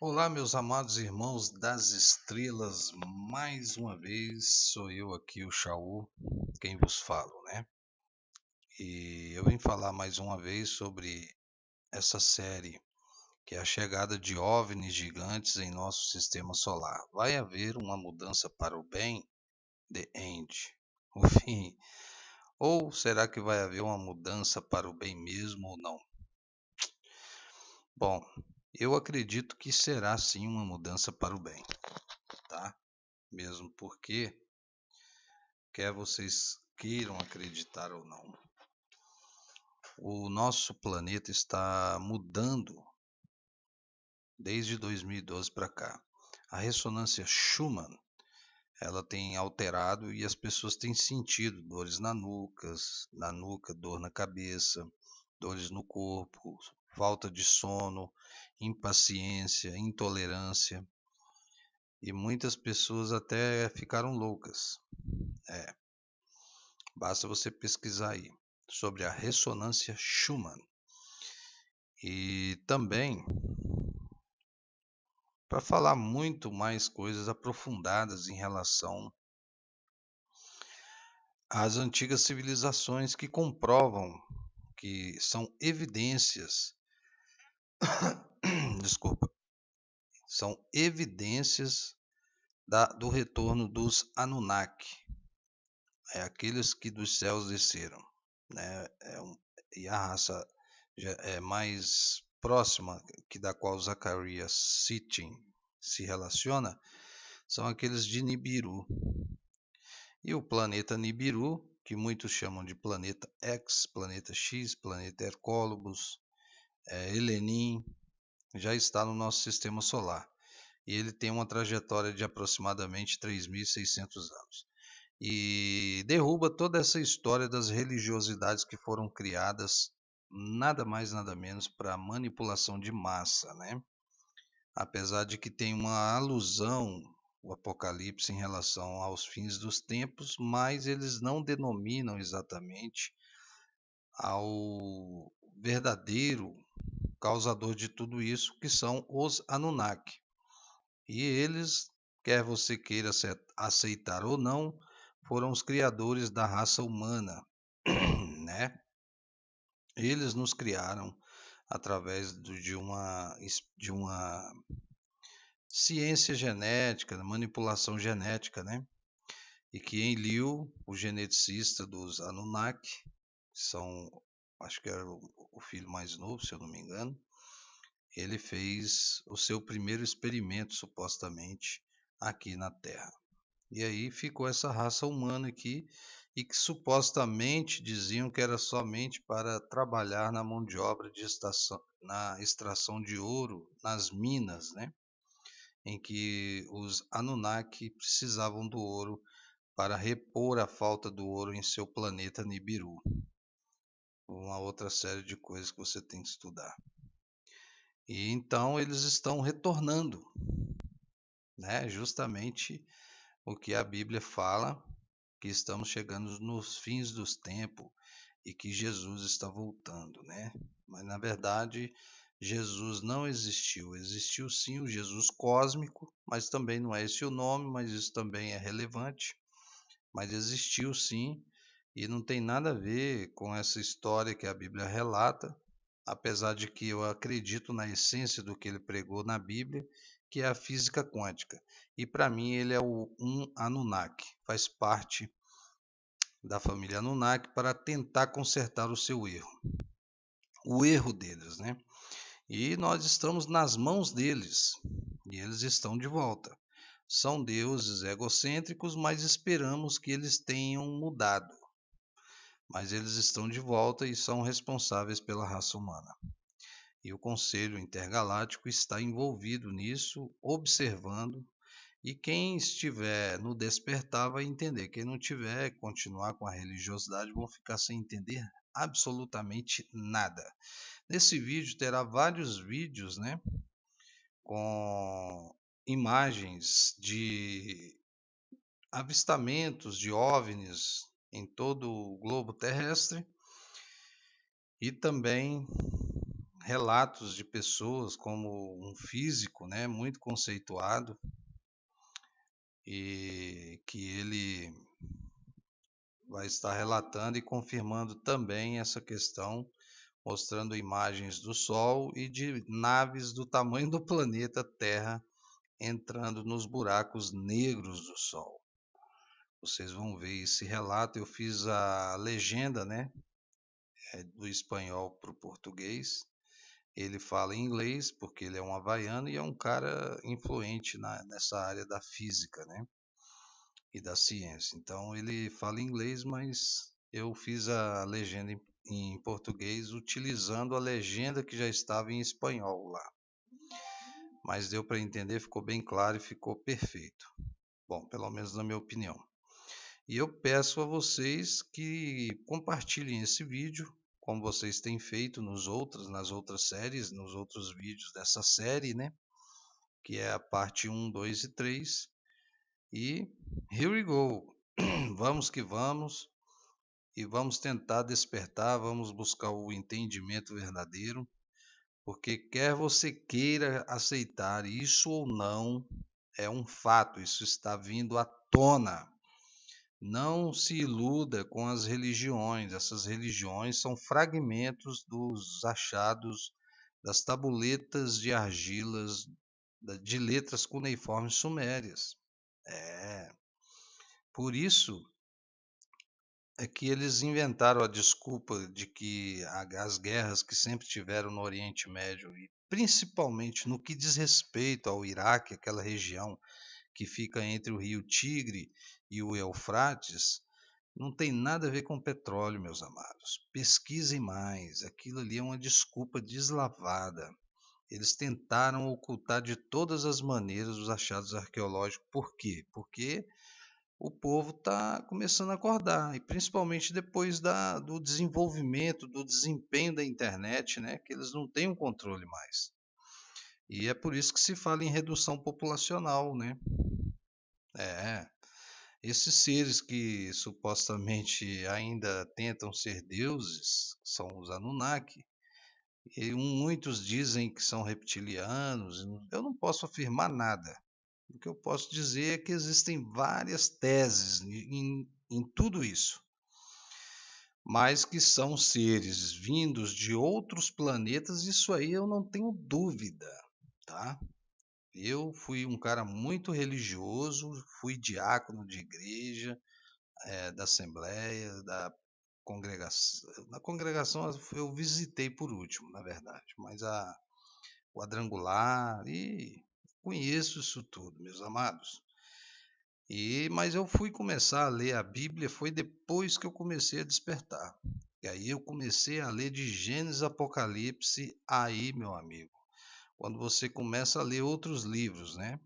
Olá, meus amados irmãos das estrelas, mais uma vez sou eu aqui, o Shaul, quem vos falo, né? E eu vim falar mais uma vez sobre essa série, que é a chegada de OVNIs gigantes em nosso sistema solar. Vai haver uma mudança para o bem? The End, o fim. Ou será que vai haver uma mudança para o bem mesmo ou não? Bom, eu acredito que será sim uma mudança para o bem, tá? Mesmo porque, quer vocês queiram acreditar ou não, o nosso planeta está mudando desde 2012 para cá. A ressonância Schumann, ela tem alterado e as pessoas têm sentido dores na nuca, dor na cabeça, dores no corpo, falta de sono, impaciência, intolerância, e muitas pessoas até ficaram loucas. Basta você pesquisar aí sobre a ressonância Schumann. E também, para falar muito mais coisas aprofundadas em relação às antigas civilizações que comprovam, que são evidências, desculpa, são evidências do retorno dos Anunnaki, aqueles que dos céus desceram, né? E a raça é mais próxima, que da qual Zacarias Sitchin se relaciona, são aqueles de Nibiru. E o planeta Nibiru, que muitos chamam de planeta X, planeta X, planeta Hercólobos, Helenim, já está no nosso sistema solar. E ele tem uma trajetória de aproximadamente 3.600 anos. E derruba toda essa história das religiosidades que foram criadas, nada mais nada menos para manipulação de massa, né? Apesar de que tem uma alusão, o Apocalipse, em relação aos fins dos tempos, mas eles não denominam exatamente ao verdadeiro causador de tudo isso, que são os Anunnaki. E eles, quer você queira aceitar ou não, foram os criadores da raça humana, né? Eles nos criaram através de uma ciência genética, manipulação genética, né? E que Enlil, o geneticista dos Anunnaki, são, acho que era o filho mais novo, se eu não me engano, ele fez o seu primeiro experimento, supostamente, aqui na Terra. E aí ficou essa raça humana aqui, e que supostamente diziam que era somente para trabalhar na mão de obra na extração de ouro nas minas, né? Em que os Anunnaki precisavam do ouro para repor a falta do ouro em seu planeta Nibiru. Uma outra série de coisas que você tem que estudar. E então eles estão retornando, né? Justamente o que a Bíblia fala, que estamos chegando nos fins dos tempos e que Jesus está voltando, né? Mas na verdade, Jesus não existiu. Existiu sim o Jesus cósmico, mas também não é esse o nome, mas isso também é relevante. Mas existiu sim, e não tem nada a ver com essa história que a Bíblia relata, apesar de que eu acredito na essência do que ele pregou na Bíblia, que é a física quântica. E para mim ele é um Anunnaki, faz parte da família Anunnaki para tentar consertar o seu erro, o erro deles, né? E nós estamos nas mãos deles, e eles estão de volta. São deuses egocêntricos, mas esperamos que eles tenham mudado. Mas eles estão de volta e são responsáveis pela raça humana. E o Conselho Intergaláctico está envolvido nisso, observando, e quem estiver no despertar vai entender. Quem não tiver, continuar com a religiosidade, vão ficar sem entender absolutamente nada. Nesse vídeo terá vários vídeos, né, com imagens de avistamentos de OVNIs em todo o globo terrestre, e também relatos de pessoas como um físico, né, muito conceituado, e que ele vai estar relatando e confirmando também essa questão, mostrando imagens do Sol e de naves do tamanho do planeta Terra entrando nos buracos negros do Sol. Vocês vão ver esse relato. Eu fiz a legenda, né, do espanhol para o português. Ele fala em inglês porque ele é um havaiano e é um cara influente nessa área da física, né, e da ciência. Então ele fala inglês, mas eu fiz a legenda em português utilizando a legenda que já estava em espanhol lá. Mas deu para entender, ficou bem claro e ficou perfeito. Bom, pelo menos na minha opinião. E eu peço a vocês que compartilhem esse vídeo, como vocês têm feito nas outras séries, nos outros vídeos dessa série, né? Que é a parte 1, 2 e 3. E here we go. Vamos que vamos. E vamos tentar despertar, vamos buscar o entendimento verdadeiro. Porque quer você queira aceitar isso ou não, é um fato, isso está vindo à tona. Não se iluda com as religiões. Essas religiões são fragmentos dos achados das tabuletas de argilas de letras cuneiformes sumérias. Por isso é que eles inventaram a desculpa de que as guerras que sempre tiveram no Oriente Médio, e principalmente no que diz respeito ao Iraque, aquela região que fica entre o rio Tigre e o Eufrates, não tem nada a ver com petróleo, meus amados. Pesquisem mais. Aquilo ali é uma desculpa deslavada. Eles tentaram ocultar de todas as maneiras os achados arqueológicos. Por quê? Porque o povo está começando a acordar, e principalmente depois do desenvolvimento, do desempenho da internet, né, que eles não têm o controle mais. E é por isso que se fala em redução populacional, né? Esses seres que supostamente ainda tentam ser deuses, são os Anunnaki, e muitos dizem que são reptilianos. Eu não posso afirmar nada. O que eu posso dizer é que existem várias teses em tudo isso, mas que são seres vindos de outros planetas, isso aí eu não tenho dúvida, tá? Eu fui um cara muito religioso, fui diácono de igreja, da assembleia, da congregação. Na congregação eu visitei por último, na verdade, mas o quadrangular, e conheço isso tudo, meus amados. Mas eu fui começar a ler a Bíblia foi depois que eu comecei a despertar. E aí eu comecei a ler de Gênesis, Apocalipse, aí, meu amigo, quando você começa a ler outros livros, né,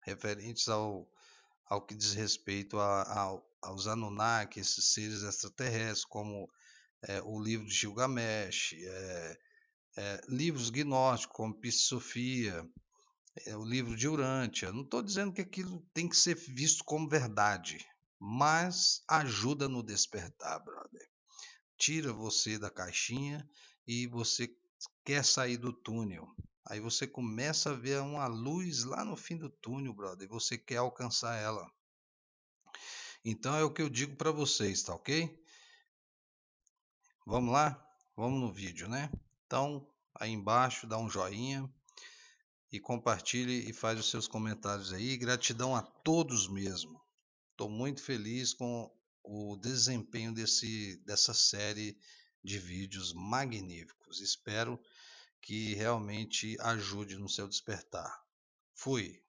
referentes ao que diz respeito aos Anunnaki, esses seres extraterrestres, como o livro de Gilgamesh, livros gnósticos como Psicofia, o livro de Urântia. Não estou dizendo que aquilo tem que ser visto como verdade, mas ajuda no despertar, brother. Tira você da caixinha e você quer sair do túnel. Aí você começa a ver uma luz lá no fim do túnel, brother, e você quer alcançar ela. Então é o que eu digo para vocês, tá ok? Vamos lá? Vamos no vídeo, né? Então, aí embaixo dá um joinha e compartilhe e faz os seus comentários aí. Gratidão a todos mesmo. Estou muito feliz com o desempenho dessa série de vídeos magníficos. Espero que realmente ajude no seu despertar. Fui!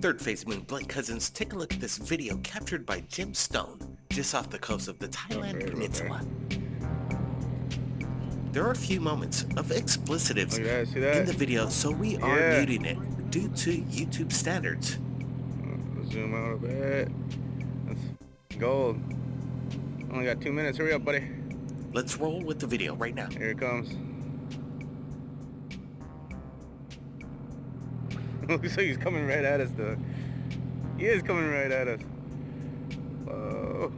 Third phase moon, Blake Cousins, take a look at this video captured by Jim Stone just off the coast of the Thailand Peninsula. There are a few moments of explicitives in the video, so we are muting it due to YouTube standards. Zoom out a bit. That's gold. Only got 2 minutes. Hurry up, buddy. Let's roll with the video right now. Here it comes. Looks like he's coming right at us, though. He is coming right at us. Whoa.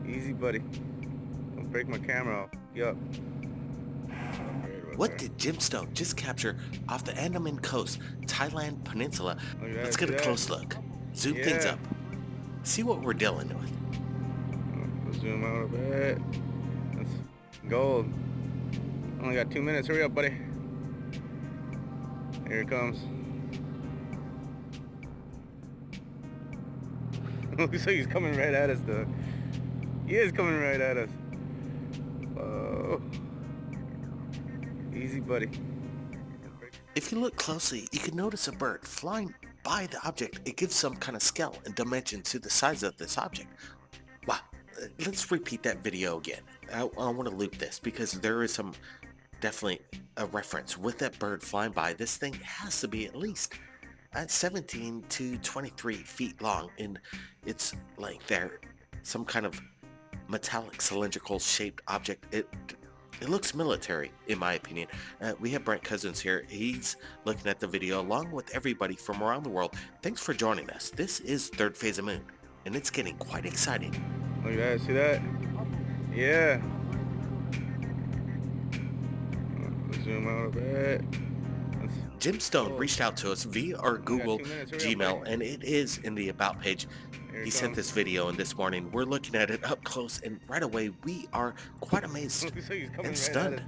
Easy, buddy. Don't break my camera off. Yup. What did Jim Stone just capture off the Andaman Coast, Thailand Peninsula? Let's get a close look. Zoom things up. See what we're dealing with. Zoom out a bit. That's gold. Only got 2 minutes. Hurry up, buddy. Here it comes. Looks like he's coming right at us, though. He is coming right at us. Whoa. Easy, buddy. If you look closely, you can notice a bird flying by the object. It gives some kind of scale and dimension to the size of this object. Wow. Let's repeat that video again. I want to loop this because there is some definitely a reference with that bird flying by. This thing has to be at least 17 to 23 feet long in its length there. Some kind of metallic cylindrical shaped object. It looks military, in my opinion. We have Brent Cousins here. He's looking at the video along with everybody from around the world. Thanks for joining us. This is Third Phase of Moon, and it's getting quite exciting. Look at that. See that? Yeah. Zoom out a bit. Jim Stone reached out to us via our Google Gmail, and it is in the About page. He sent this video in this morning. We're looking at it up close, and right away we are quite amazed and stunned.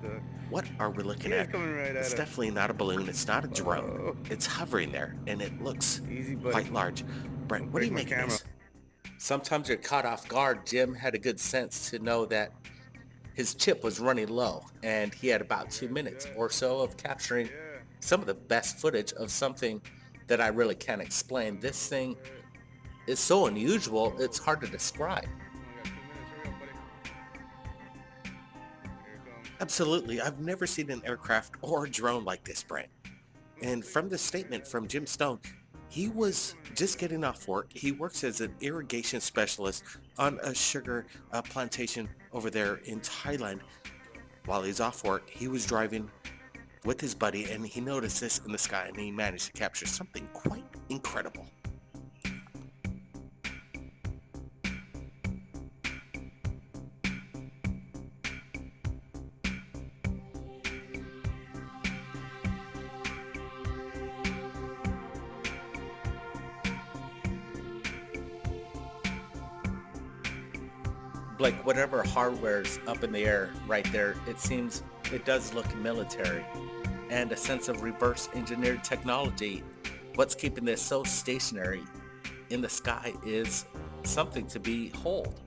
What are we looking at? It's definitely not a balloon. It's not a drone. It's hovering there, and it looks quite large. Brent, what do you make of this? Sometimes you're caught off guard. Jim had a good sense to know that his chip was running low, and he had about 2 minutes or so of capturing some of the best footage of something that I really can't explain. This thing is so unusual, it's hard to describe. Absolutely, I've never seen an aircraft or a drone like this, Brent. And from the statement from Jim Stone, he was just getting off work. He works as an irrigation specialist on a sugar plantation over there in Thailand. While he's off work, he was driving with his buddy, and he noticed this in the sky, and he managed to capture something quite incredible. Like whatever hardware's up in the air right there, it seems it does look military, and a sense of reverse engineered technology. What's keeping this so stationary in the sky is something to behold.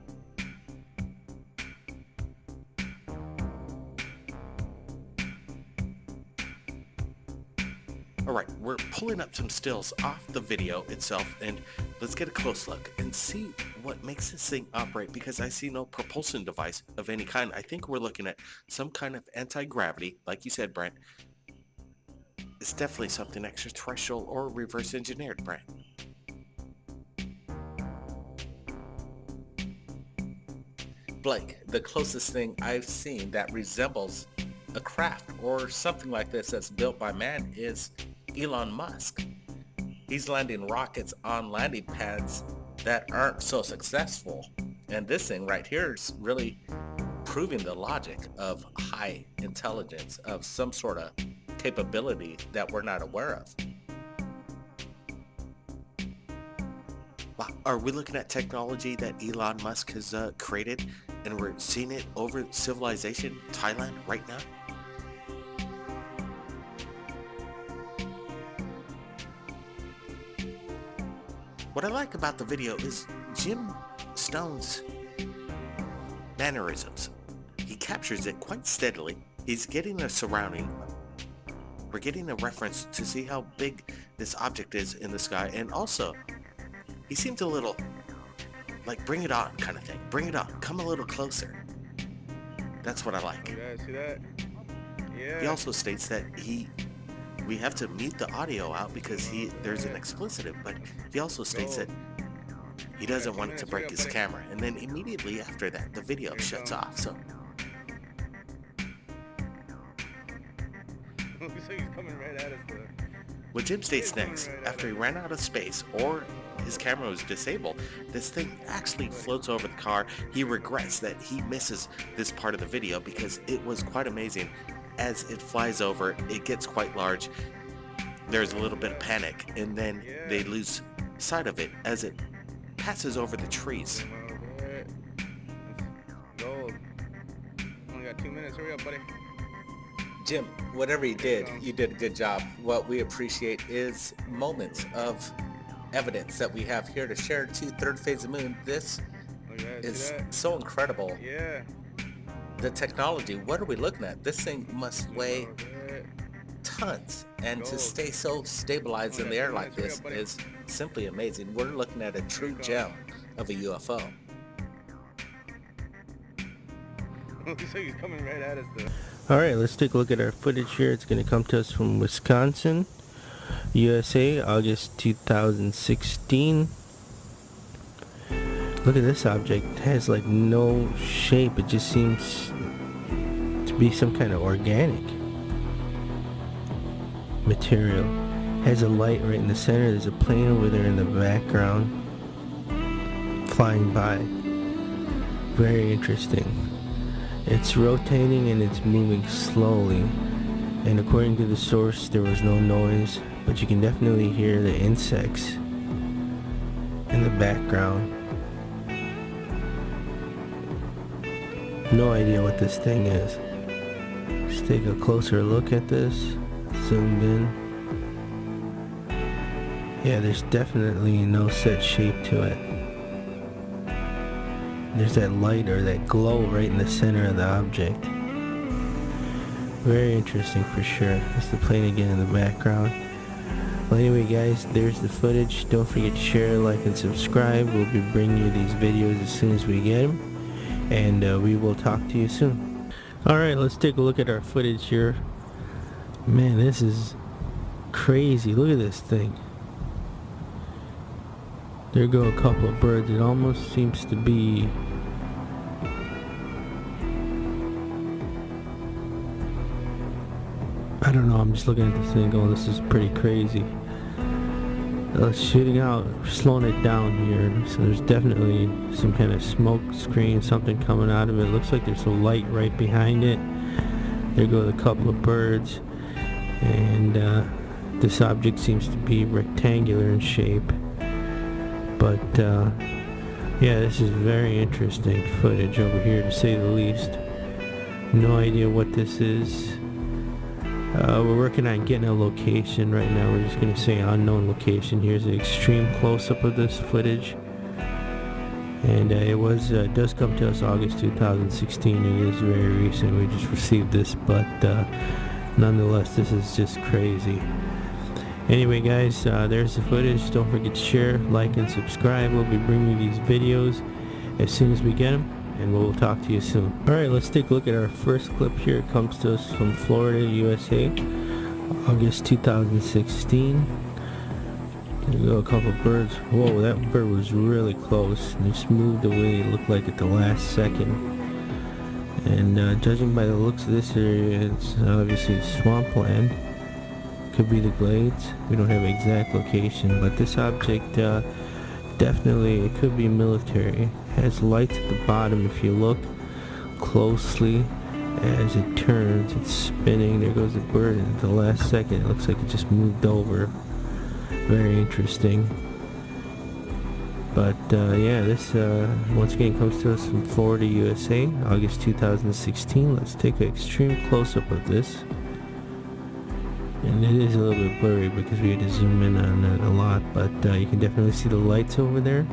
Alright, we're pulling up some stills off the video itself, and let's get a close look and see what makes this thing operate, because I see no propulsion device of any kind. I think we're looking at some kind of anti-gravity, like you said, Brent. It's definitely something extraterrestrial or reverse engineered, Brent. Blake, the closest thing I've seen that resembles a craft or something like this that's built by man is Elon Musk. He's landing rockets on landing pads that aren't so successful, and this thing right here is really proving the logic of high intelligence, of some sort of capability that we're not aware of. Wow, are we looking at technology that Elon Musk has created, and we're seeing it over civilization, Thailand, right now? What I like about the video is Jim Stone's mannerisms. He captures it quite steadily. He's getting a surrounding we're getting a reference to see how big this object is in the sky, and also, he seems a little, like, bring it on kind of thing. Bring it on. Come a little closer. That's what I like. You guys see that? Yeah. He also states that we have to mute the audio out because there's an explicit, but he also states that he doesn't want it to break his camera, and then immediately after that, the video shuts off, so. Looks like he's coming right at us, though. What Jim states next, after he ran out of space or his camera was disabled, this thing actually floats over the car. He regrets that he misses this part of the video because it was quite amazing. As it flies over, it gets quite large. There's a little bit of panic, and then they lose sight of it as it passes over the trees. Gold. Only got 2 minutes. Hurry up, buddy. Jim, whatever you did a good job. What we appreciate is moments of evidence that we have here to share to third phase of the moon. This is so incredible. Yeah. The technology, what are we looking at? This thing must weigh tons, and to stay so stabilized in the air like this is simply amazing. We're looking at a true gem of a UFO. Looks like he's coming right at us, though. Alright, let's take a look at our footage here. It's going to come to us from Wisconsin, USA, August 2016. Look at this object. It has like no shape. It just seems to be some kind of organic material. It has a light right in the center. There's a plane over there in the background flying by. Very interesting. It's rotating and it's moving slowly, and according to the source there was no noise, but you can definitely hear the insects in the background. No idea what this thing is. Let's take a closer look at this. Zoomed in. Yeah, there's definitely no set shape to it. There's that light or that glow right in the center of the object. Very interesting for sure. That's the plane again in the background. Well, anyway guys, there's the footage. Don't forget to share, like, and subscribe. We'll be bringing you these videos as soon as we get them. And we will talk to you soon. Alright, let's take a look at our footage here. Man, this is crazy. Look at this thing. There go a couple of birds. It almost seems to be I don't know, I'm just looking at this thing going, this is pretty crazy. Shooting out, slowing it down here, so there's definitely some kind of smoke screen, something coming out of it. Looks like there's a light right behind it. There go a couple of birds, and this object seems to be rectangular in shape. But yeah, this is very interesting footage over here, to say the least. No idea what this is. We're working on getting a location right now. We're just going to say unknown location. Here's an extreme close-up of this footage. And it does come to us August 2016. It is very recent. We just received this, but nonetheless, this is just crazy. Anyway guys, there's the footage. Don't forget to share, like, and subscribe. We'll be bringing you these videos as soon as we get them, and we'll talk to you soon. Alright, let's take a look at our first clip here. It comes to us from Florida, USA, August 2016. There you go, a couple of birds. Whoa, that bird was really close. They just moved away, it looked like at the last second. And judging by the looks of this area, it's obviously swampland. Could be the glades. We don't have an exact location, but this object definitely, it could be military. It has lights at the bottom. If you look closely as it turns, it's spinning. There goes the bird, and at the last second it looks like it just moved over. Very interesting. But yeah, this once again comes to us from Florida, USA, August 2016. Let's take an extreme close-up of this. And it is a little bit blurry because we had to zoom in on it a lot, but you can definitely see the lights over there.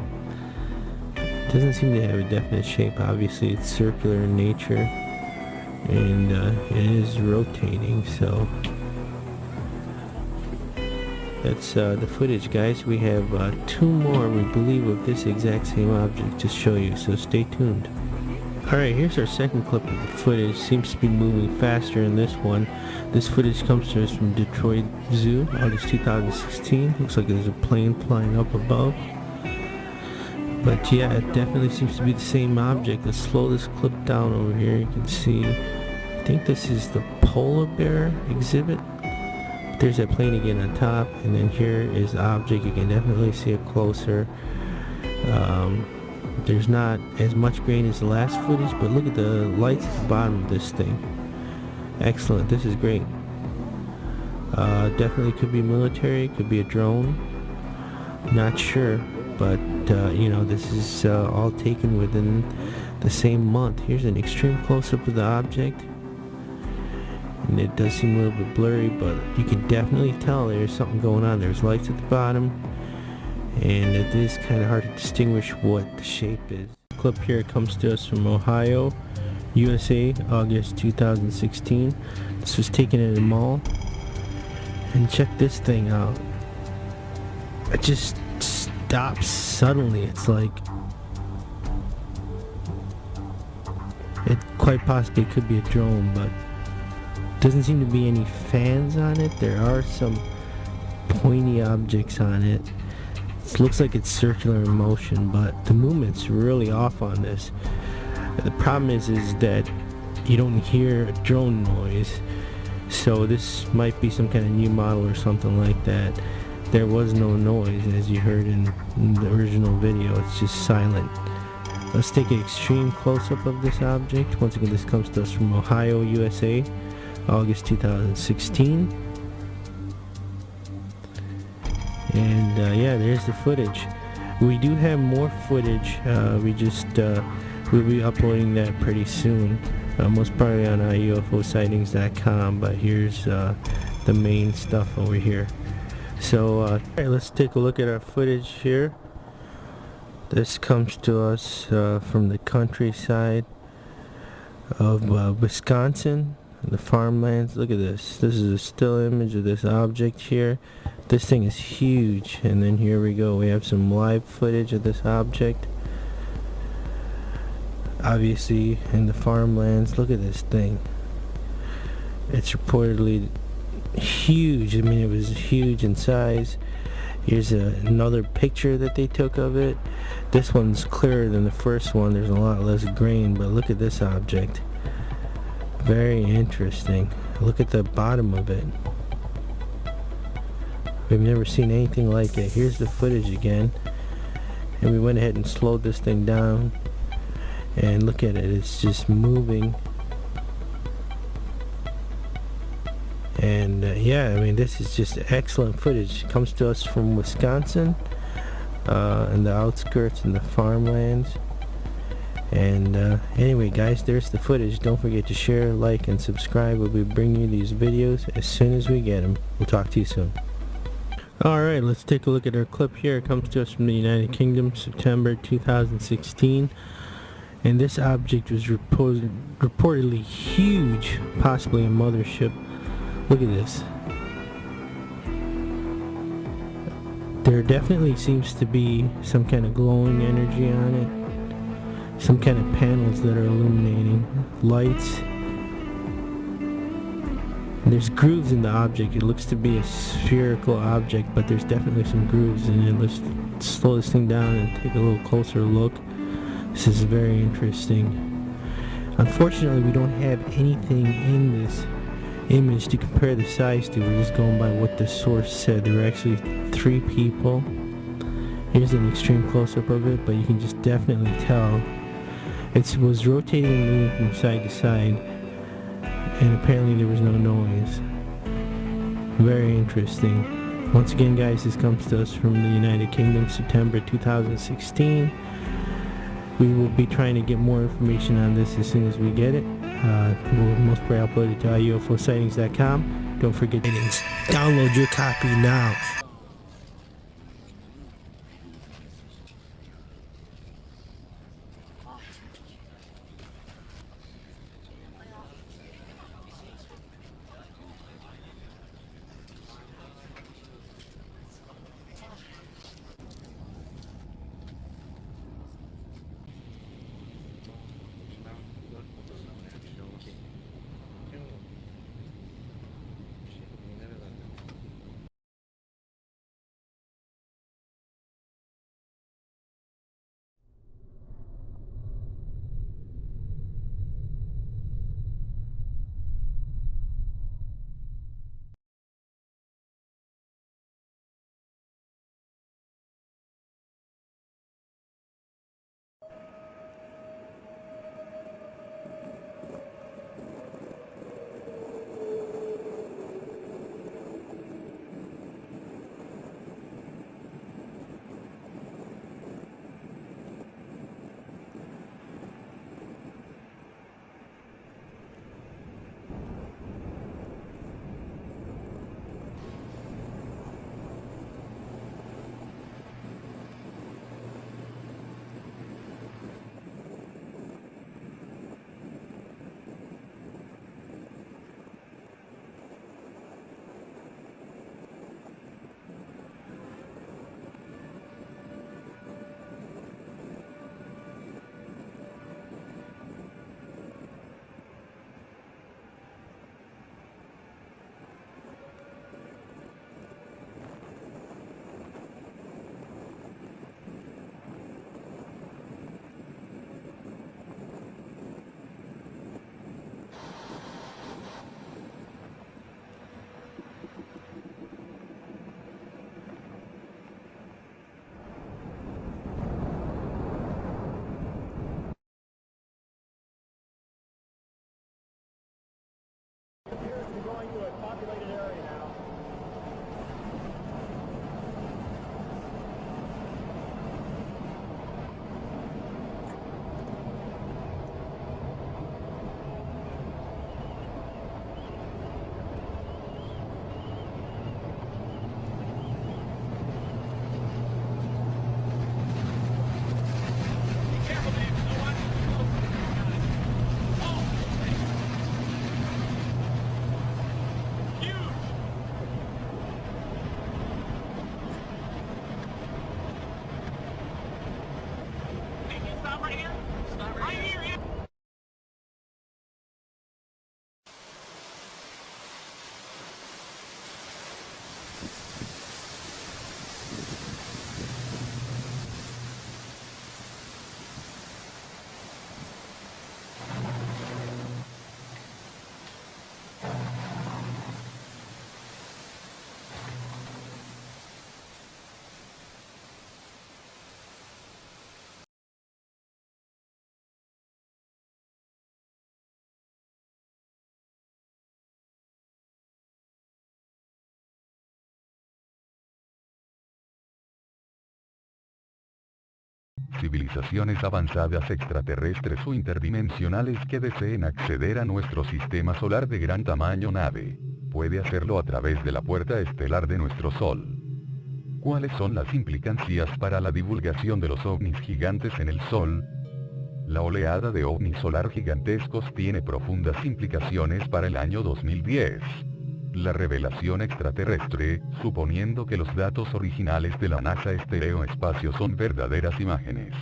It doesn't seem to have a definite shape. Obviously it's circular in nature, and it is rotating, so That's the footage, guys. We have 2 more, we believe, of this exact same object to show you, so stay tuned. Alright, here's our second clip of the footage. Seems to be moving faster in this one. This footage comes to us from Detroit Zoo, August 2016. Looks like there's a plane flying up above. But yeah, it definitely seems to be the same object. Let's slow this clip down over here. You can see, I think this is the polar bear exhibit. There's that plane again on top, and then here is the object. You can definitely see it closer. There's not as much grain as the last footage, but look at the lights at the bottom of this thing. Excellent, this is great. Definitely could be military, could be a drone. Not sure, but you know, this is all taken within the same month. Here's an extreme close-up of the object. And it does seem a little bit blurry, but you can definitely tell there's something going on. There's lights at the bottom, and it is kind of hard to distinguish what the shape is. The clip here comes to us from Ohio, USA, August 2016. This was taken at a mall. And check this thing out. It just stops suddenly. It's like it quite possibly could be a drone, but doesn't seem to be any fans on it. There are some pointy objects on it. It looks like it's circular in motion, but the movement's really off on this. The problem is that you don't hear a drone noise, so this might be some kind of new model or something like that. There was no noise, as you heard in the original video. It's just silent. Let's take an extreme close-up of this object. Once again, this comes to us from Ohio, USA, August 2016. And yeah, there's the footage. We do have more footage. We'll be uploading that pretty soon, most probably on UFOsightings.com, but here's the main stuff over here. So alright, let's take a look at our footage here. This comes to us from the countryside of Wisconsin, the farmlands. Look at this. This is a still image of this object here. This thing is huge. And then here we go. We have some live footage of this object. Obviously in the farmlands. Look at this thing. It's reportedly huge. I mean, it was huge in size. Here's another picture that they took of it. This one's clearer than the first one. There's a lot less grain, but look at this object. Very interesting. Look at the bottom of it. We've never seen anything like it. Here's the footage again. And we went ahead and slowed this thing down. And look at it. It's just moving. And yeah, I mean, this is just excellent footage. It comes to us from Wisconsin, and the outskirts and the farmlands. And anyway, guys, there's the footage. Don't forget to share, like, and subscribe. We'll be bringing you these videos as soon as we get them. We'll talk to you soon. Alright, let's take a look at our clip here. It comes to us from the United Kingdom, September 2016. And this object was reportedly huge, possibly a mothership. Look at this. There definitely seems to be some kind of glowing energy on it. Some kind of panels that are illuminating. Lights. And there's grooves in the object. It looks to be a spherical object, but there's definitely some grooves in it. Let's slow this thing down and take a little closer look. This is very interesting. Unfortunately, we don't have anything in this image to compare the size to. We're just going by what the source said. There were actually 3 people. Here's an extreme close-up of it, but you can just definitely tell it was rotating and moving from side to side, and apparently there was no noise. Very interesting. Once again, guys, this comes to us from the United Kingdom, September 2016. We will be trying to get more information on this as soon as we get it. We'll most probably upload it to UFOsightings.com. Don't forget to download your copy now. appears to be going to a populated area now. Civilizaciones avanzadas extraterrestres o interdimensionales que deseen acceder a nuestro sistema solar de gran tamaño nave. Puede hacerlo a través de la puerta estelar de nuestro Sol. ¿Cuáles son las implicancias para la divulgación de los ovnis gigantes en el Sol? La oleada de ovnis solar gigantescos tiene profundas implicaciones para el año 2010. La revelación extraterrestre, suponiendo que los datos originales de la NASA Espacio son verdaderas imágenes.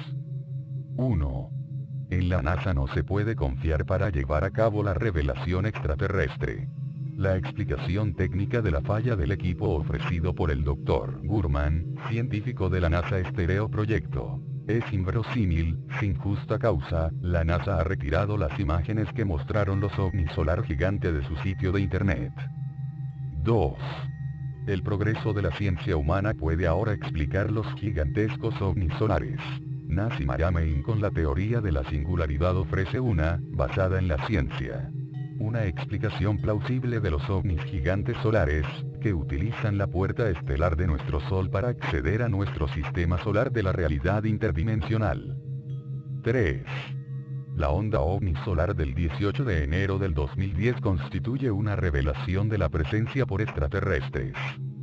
1. En la NASA no se puede confiar para llevar a cabo la revelación extraterrestre. La explicación técnica de la falla del equipo ofrecido por el Dr. Gurman, científico de la NASA Proyecto, es inverosímil. Sin justa causa, la NASA ha retirado las imágenes que mostraron los ovnis solar gigante de su sitio de internet. 2. El progreso de la ciencia humana puede ahora explicar los gigantescos ovnis solares. Nazi Maramein con la teoría de la singularidad ofrece una, basada en la ciencia. Una explicación plausible de los ovnis gigantes solares, que utilizan la puerta estelar de nuestro Sol para acceder a nuestro sistema solar de la realidad interdimensional. 3. La onda ovni solar del 18 de enero del 2010 constituye una revelación de la presencia por extraterrestres.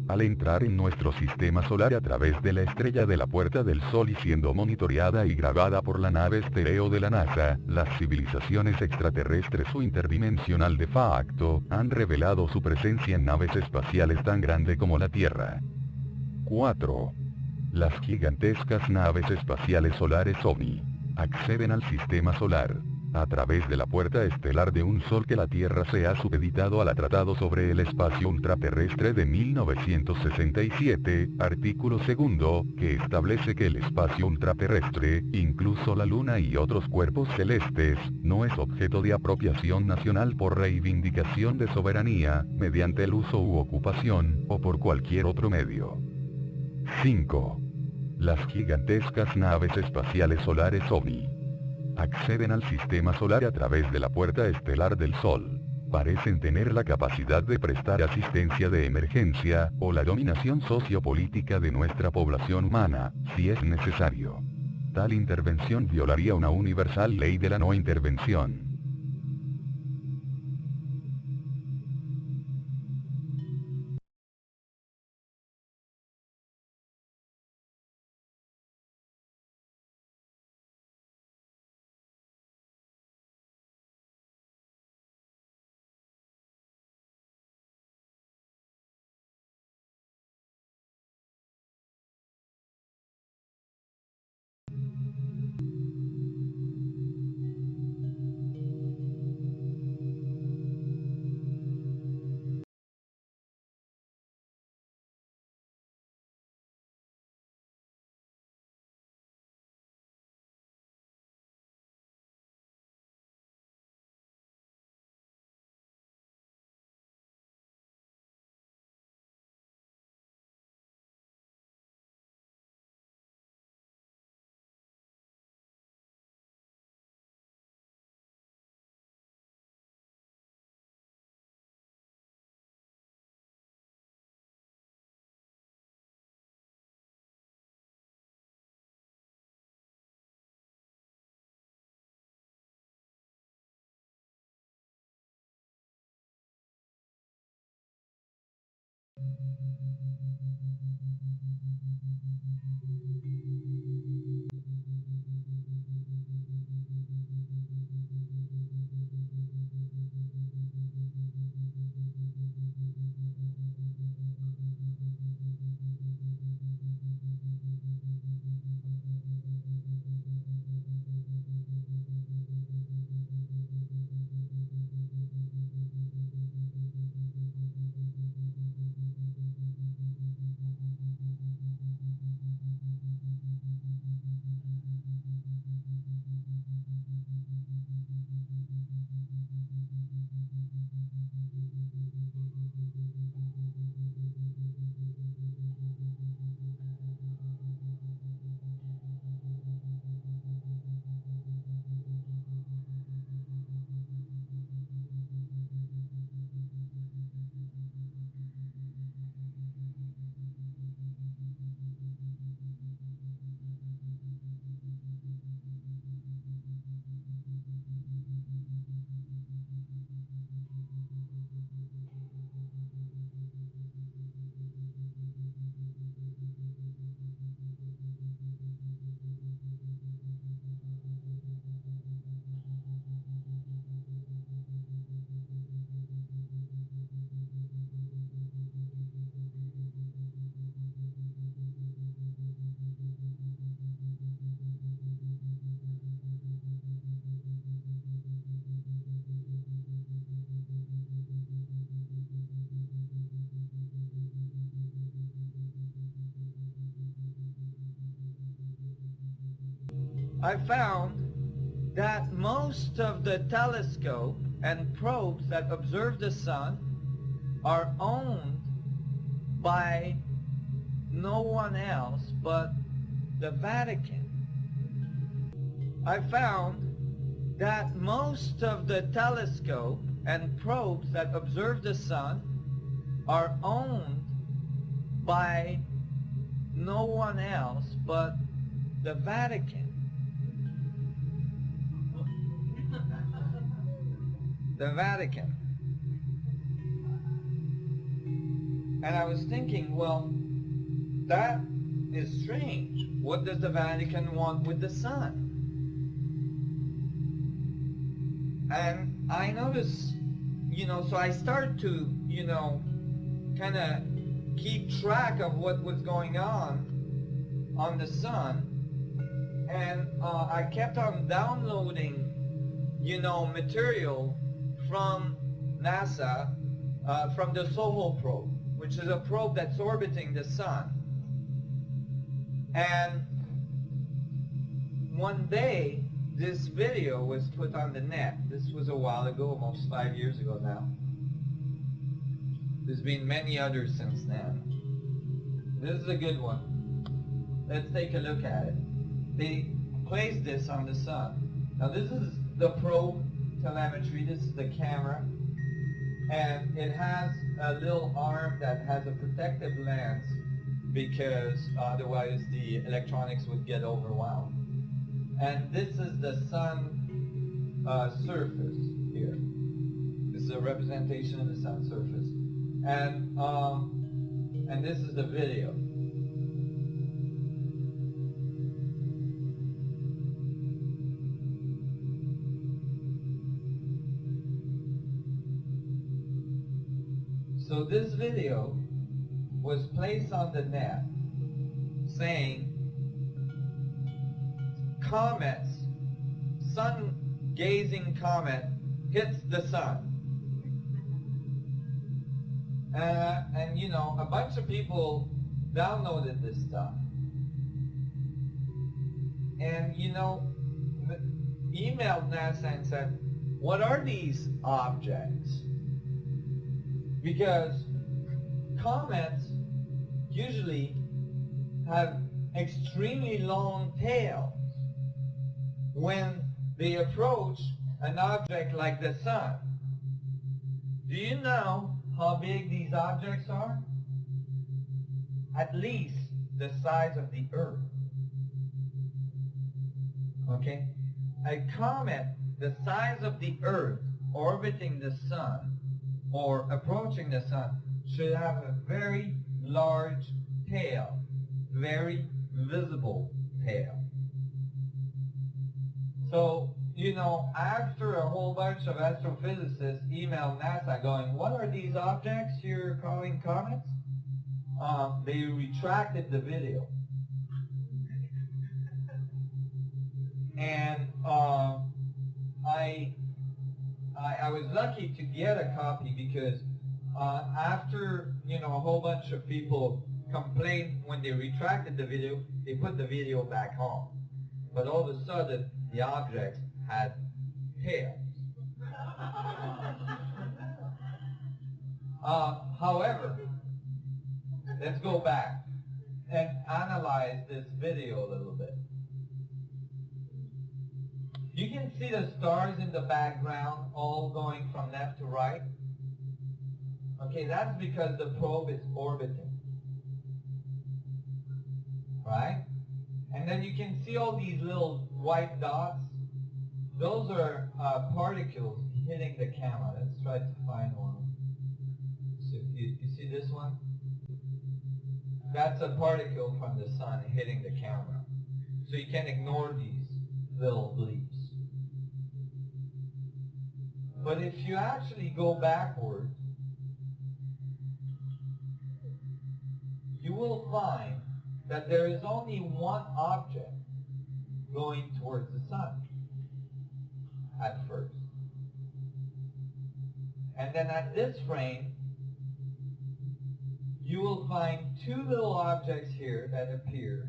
Al entrar en nuestro sistema solar a través de la estrella de la Puerta del Sol y siendo monitoreada y grabada por la nave estéreo de la NASA, las civilizaciones extraterrestres o interdimensional de facto, han revelado su presencia en naves espaciales tan grande como la Tierra. 4. Las gigantescas naves espaciales solares OVNI acceden al sistema solar a través de la puerta estelar de un Sol que la Tierra se ha supeditado al Tratado sobre el Espacio Ultraterrestre de 1967, artículo 2, que establece que el espacio ultraterrestre, incluso la Luna y otros cuerpos celestes, no es objeto de apropiación nacional por reivindicación de soberanía, mediante el uso u ocupación, o por cualquier otro medio. 5. Las gigantescas naves espaciales solares OVNI acceden al sistema solar a través de la puerta estelar del Sol. Parecen tener la capacidad de prestar asistencia de emergencia, o la dominación sociopolítica de nuestra población humana, si es necesario. Tal intervención violaría una universal ley de la no intervención. I found that most of the telescope and probes that observe the sun are owned by no one else but the Vatican. I found that most of the telescope and probes that observe the sun are owned by no one else but the Vatican. The Vatican. And I was thinking, well, that is strange. What does the Vatican want with the sun? And I noticed, so I started to, kind of keep track of what was going on the sun. And I kept on downloading, material from NASA, from the SOHO probe, which is a probe that's orbiting the sun. And one day, this video was put on the net. This was a while ago, almost 5 years ago now. There's been many others since then. This is a good one. Let's take a look at it. They placed this on the sun. Now this is the probe telemetry. This is the camera. And it has a little arm that has a protective lens because otherwise the electronics would get overwhelmed. And this is the sun surface here. This is a representation of the sun surface. And this is the video. So this video was placed on the net saying comets, sun-gazing comet hits the sun. And a bunch of people downloaded this stuff. And emailed NASA and said, what are these objects? Because comets usually have extremely long tails when they approach an object like the sun. Do you know how big these objects are? At least the size of the Earth. Okay? A comet the size of the Earth orbiting the sun or approaching the sun should have a very large tail, very visible tail. So, you know, after a whole bunch of astrophysicists emailed NASA going, what are these objects you're calling comets? They retracted the video. And I was lucky to get a copy because after, you know, a whole bunch of people complained when they retracted the video, they put the video back on. But all of a sudden, the objects had tails. However, let's go back and analyze this video a little bit. You can see the stars in the background all going from left to right. Okay, that's because the probe is orbiting. Right? And then you can see all these little white dots. Those are particles hitting the camera. Let's try to find one. So you see this one? That's a particle from the sun hitting the camera. So you can ignore these little bleeps. But if you actually go backwards, you will find that there is only one object going towards the sun at first. And then at this frame, you will find two little objects here that appear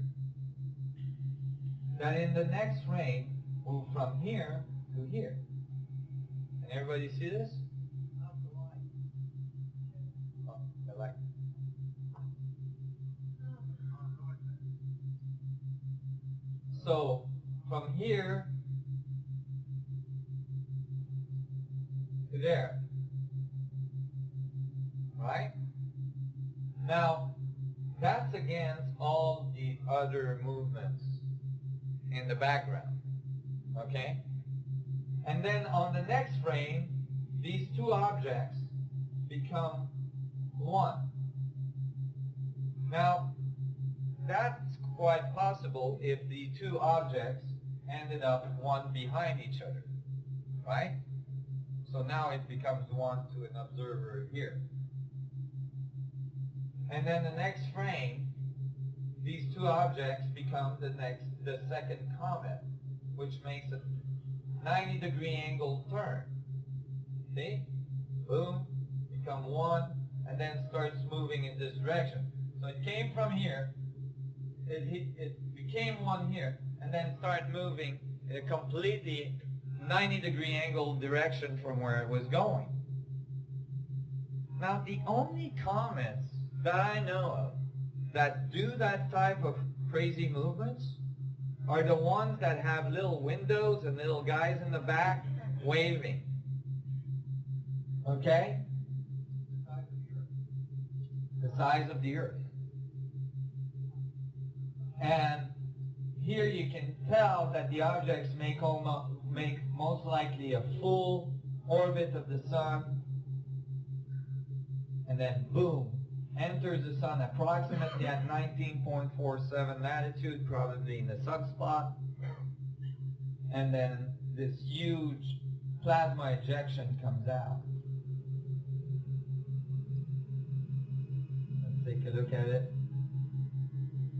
that in the next frame move from here to here. Can everybody see this? Oh, the light. So from here to there, right? Now, that's against all the other movements in the background, okay? And then on the next frame, these two objects become one. Now, that's quite possible if the two objects ended up one behind each other, right? So now it becomes one to an observer here. And then the next frame, these two objects become the second comet, which makes a 90-degree angle turn. See? Boom, become one, and then starts moving in this direction. So it came from here, it became one here, and then started moving in a completely 90-degree angle direction from where it was going. Now, the only comets that I know of that do that type of crazy movements are the ones that have little windows and little guys in the back waving. Okay? The size of the Earth. And here you can tell that the objects make most likely a full orbit of the sun, and then boom, enters the sun approximately at 19.47 latitude, probably in the sunspot, and then this huge plasma ejection comes out. Let's take a look at it.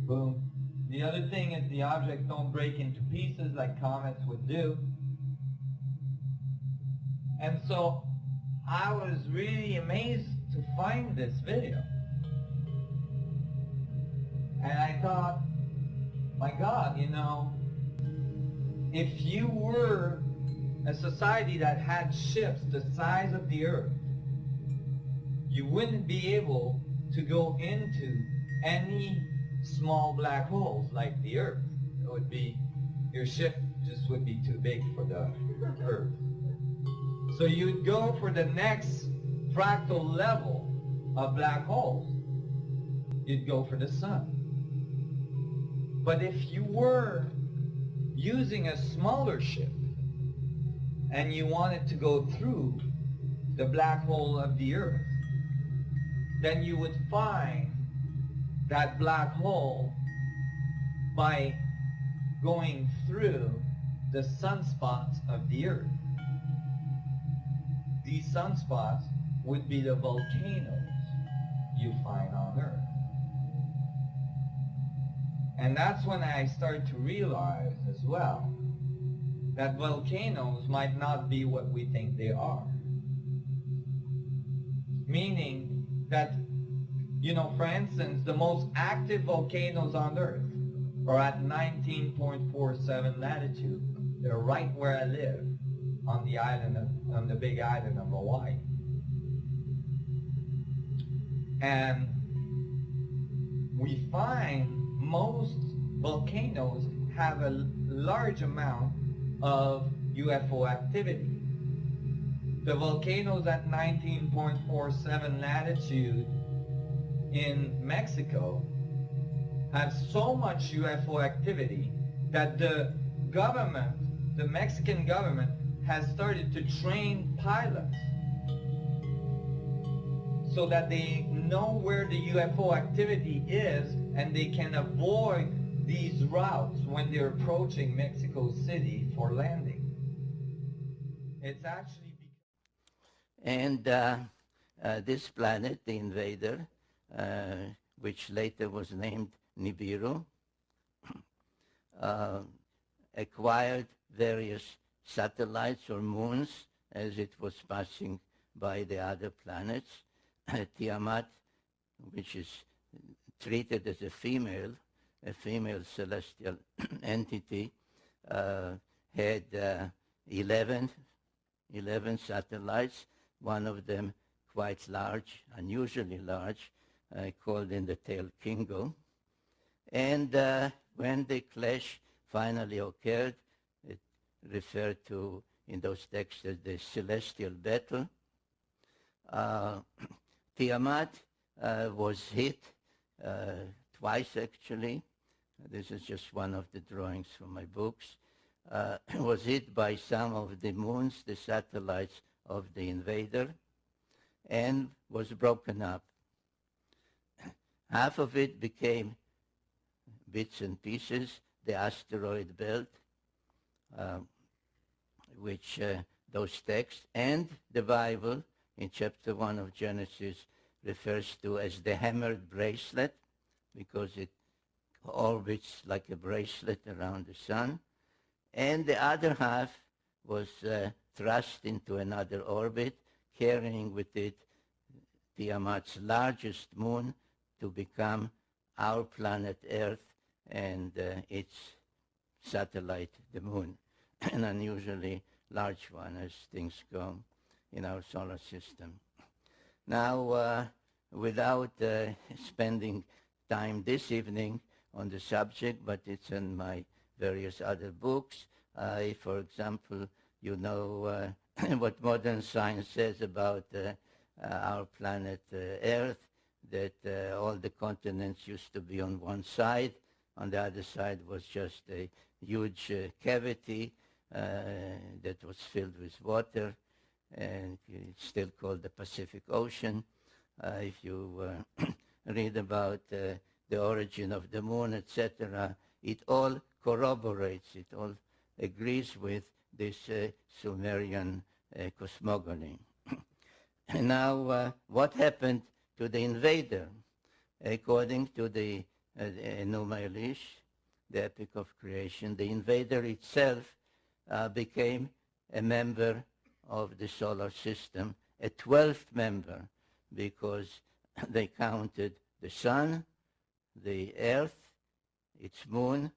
Boom. The other thing is the objects don't break into pieces like comets would do. And so I was really amazed to find this video. And I thought, my God, you know, if you were a society that had ships the size of the Earth, you wouldn't be able to go into any small black holes like the Earth. It would be, your ship just would be too big for the Earth. So you'd go for the next fractal level of black holes. You'd go for the sun. But if you were using a smaller ship and you wanted to go through the black hole of the Earth, then you would find that black hole by going through the sunspots of the Earth. These sunspots would be the volcanoes you find on Earth. And that's when I started to realize as well that volcanoes might not be what we think they are. Meaning that, you know, for instance, the most active volcanoes on Earth are at 19.47 latitude. They're right where I live on the island on the big island of Hawaii. And we find most volcanoes have a large amount of UFO activity. The volcanoes at 19.47 latitude in Mexico have so much UFO activity that the government, the Mexican government, has started to train pilots so that they know where the UFO activity is and they can avoid these routes when they're approaching Mexico City for landing. It's actually... And this planet, the invader, which later was named Nibiru, acquired various satellites or moons as it was passing by the other planets. Tiamat, which is treated as a female celestial entity, had 11 satellites, one of them quite large, unusually large, called in the tale Kingo. And when the clash finally occurred, it referred to in those texts as the celestial battle. Tiamat was hit twice, actually. This is just one of the drawings from my books. Was hit by some of the moons, the satellites of the invader, and was broken up. Half of it became bits and pieces, the asteroid belt, which those texts, and the Bible in chapter 1 of Genesis refers to as the hammered bracelet, because it orbits like a bracelet around the sun. And the other half was thrust into another orbit, carrying with it Tiamat's largest moon to become our planet Earth and its satellite, the moon, an unusually large one as things go in our solar system. Now, without spending time this evening on the subject, but it's in my various other books. For example, you know what modern science says about our planet Earth, that all the continents used to be on one side. On the other side was just a huge cavity that was filled with water, and it's still called the Pacific Ocean. If you read about the origin of the moon, etc., it all corroborates, it all agrees with this Sumerian cosmogony. Now, what happened to the invader? According to the Enuma Elish, the Epic of Creation, the invader itself became a member of the solar system, a 12th member, because they counted the sun, the earth, its moon,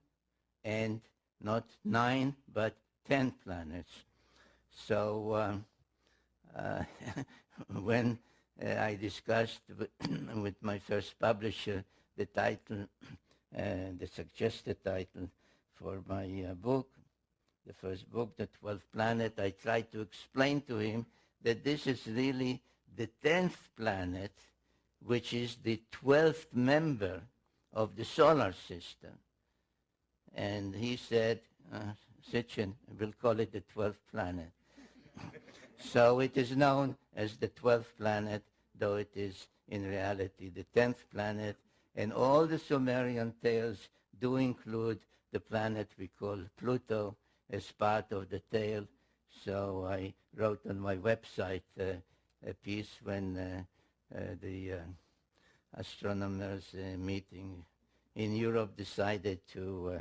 and not 9 but 10 planets. So when I discussed with my first publisher the title, the suggested title for my book, the first book, The 12th Planet, I tried to explain to him that this is really the 10th planet, which is the 12th member of the solar system. And he said, Sitchin, we'll call it the 12th planet. So it is known as the 12th planet, though it is in reality the 10th planet, and all the Sumerian tales do include the planet we call Pluto as part of the tale. So I wrote on my website a piece when the astronomers meeting in Europe decided to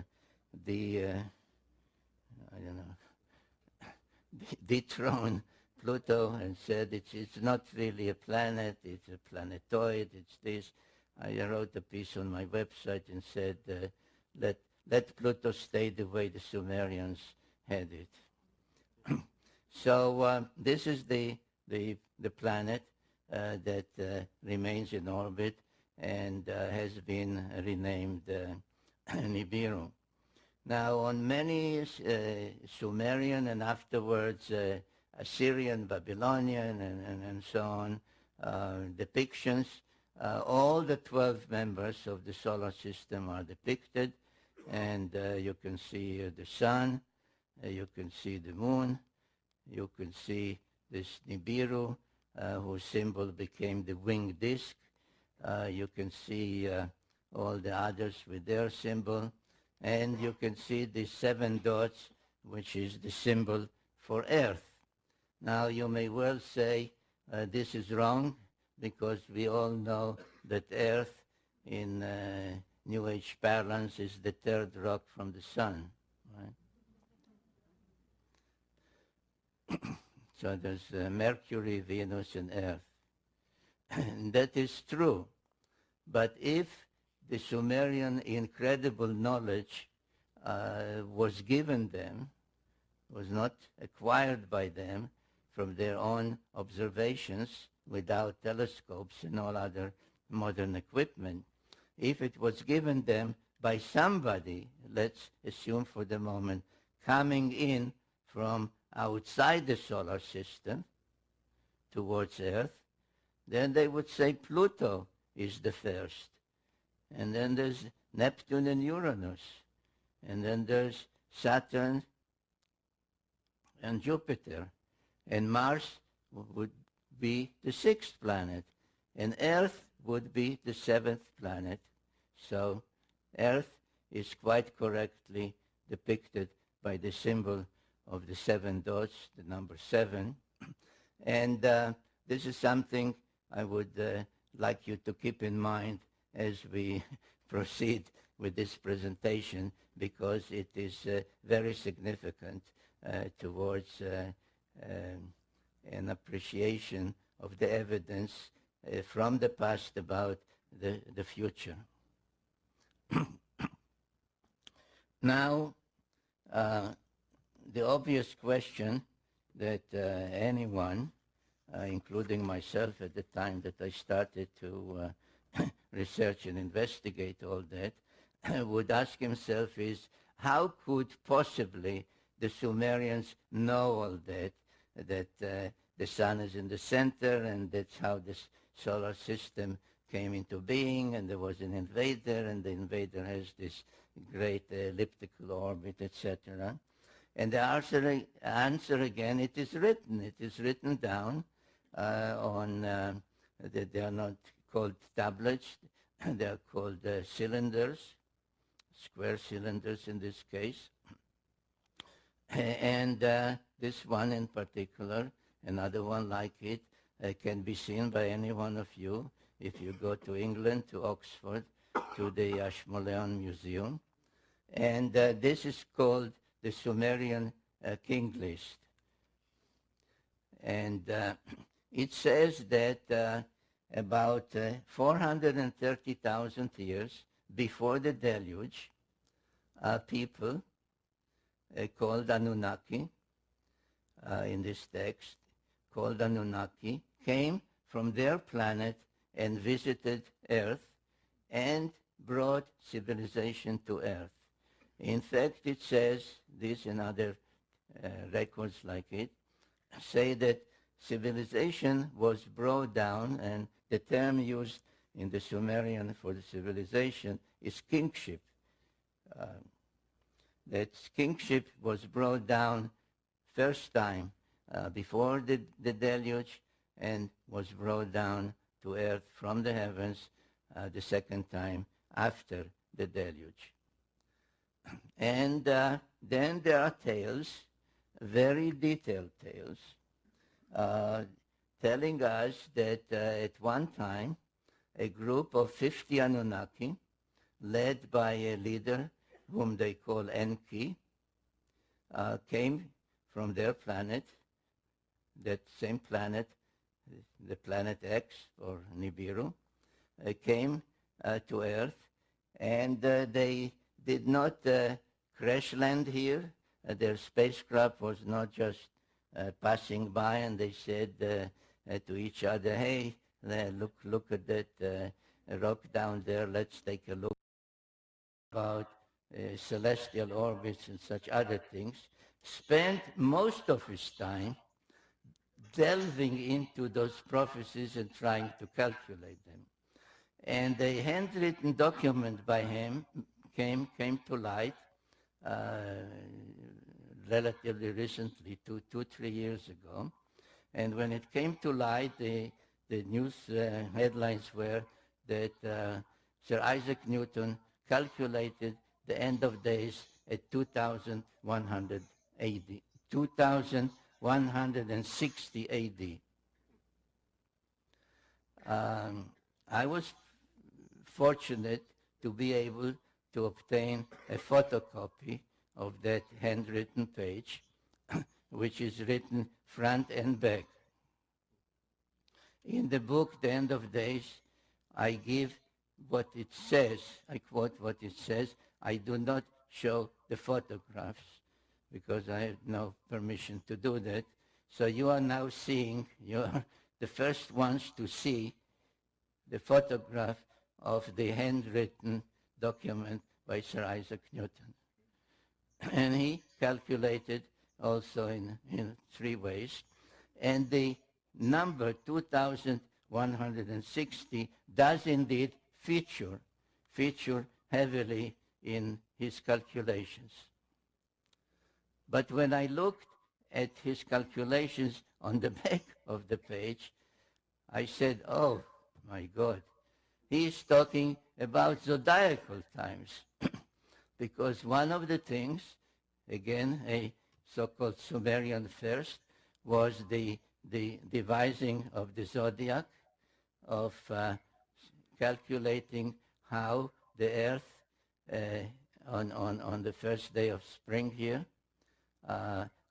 dethrone Pluto and said it's not really a planet, it's a planetoid, it's this. I wrote a piece on my website and said, let Pluto stay the way the Sumerians had it. So this is the planet that remains in orbit and has been renamed Nibiru. Now, on many Sumerian and afterwards Assyrian, Babylonian, and so on depictions, all the 12 members of the solar system are depicted, and you can see the sun, you can see the moon, you can see this Nibiru, whose symbol became the winged disk. You can see all the others with their symbol, and you can see the 7 dots, which is the symbol for Earth. Now, you may well say this is wrong, because we all know that Earth in New Age parlance is the 3rd rock from the sun, right? So there's Mercury, Venus, and Earth. And that is true. But if the Sumerian incredible knowledge was given them, was not acquired by them from their own observations without telescopes and all other modern equipment, if it was given them by somebody, let's assume for the moment, coming in from outside the solar system towards Earth, then they would say Pluto is the first. And then there's Neptune and Uranus. And then there's Saturn and Jupiter. And Mars would be the 6th planet. And Earth would be the 7th planet. So Earth is quite correctly depicted by the symbol of the 7 dots, the number 7. And this is something I would like you to keep in mind as we proceed with this presentation, because it is very significant towards an appreciation of the evidence from the past about the future. Now, the obvious question that anyone, including myself at the time that I started to research and investigate all that, would ask himself is, how could possibly the Sumerians know all that, that the sun is in the center, and that's how the solar system came into being, and there was an invader, and the invader has this great elliptical orbit, etc. And the answer again, it is written down on, they are not called tablets, they are called cylinders, square cylinders in this case. And this one in particular, another one like it, can be seen by any one of you if you go to England, to Oxford, to the Ashmolean Museum. And this is called the Sumerian King List. And it says that about 430,000 years before the deluge, people called Anunnaki, in this text, called Anunnaki, came from their planet and visited Earth and brought civilization to Earth. In fact, it says, this and other records like it, say that civilization was brought down, and the term used in the Sumerian for the civilization is kingship. That kingship was brought down first time before the deluge, and was brought down to earth from the heavens the second time after the deluge. And then there are tales, very detailed tales, telling us that at one time a group of 50 Anunnaki, led by a leader whom they call Enki, came from their planet, that same planet, the planet X or Nibiru, came to Earth, and they did not crash land here. Their spacecraft was not just passing by, and they said to each other, hey, look at that rock down there, let's take a look about celestial orbits and such other things. Spent most of his time delving into those prophecies and trying to calculate them. And a handwritten document by him came to light relatively recently, 3 years ago. And when it came to light, the news headlines were that Sir Isaac Newton calculated the end of days at 2100 AD, 2160 AD. I was fortunate to be able to obtain a photocopy of that handwritten page, which is written front and back. In the book, The End of Days, I give what it says. I quote what it says. I do not show the photographs because I have no permission to do that. So you are now seeing, you are the first ones to see the photograph of the handwritten document by Sir Isaac Newton. And he calculated also in 3 ways. And the number 2160 does indeed feature heavily in his calculations. But when I looked at his calculations on the back of the page, I said, oh my God, he is talking about zodiacal times. Because one of the things, again, a so-called Sumerian first, was the devising of the zodiac, of calculating how the earth on the first day of spring here,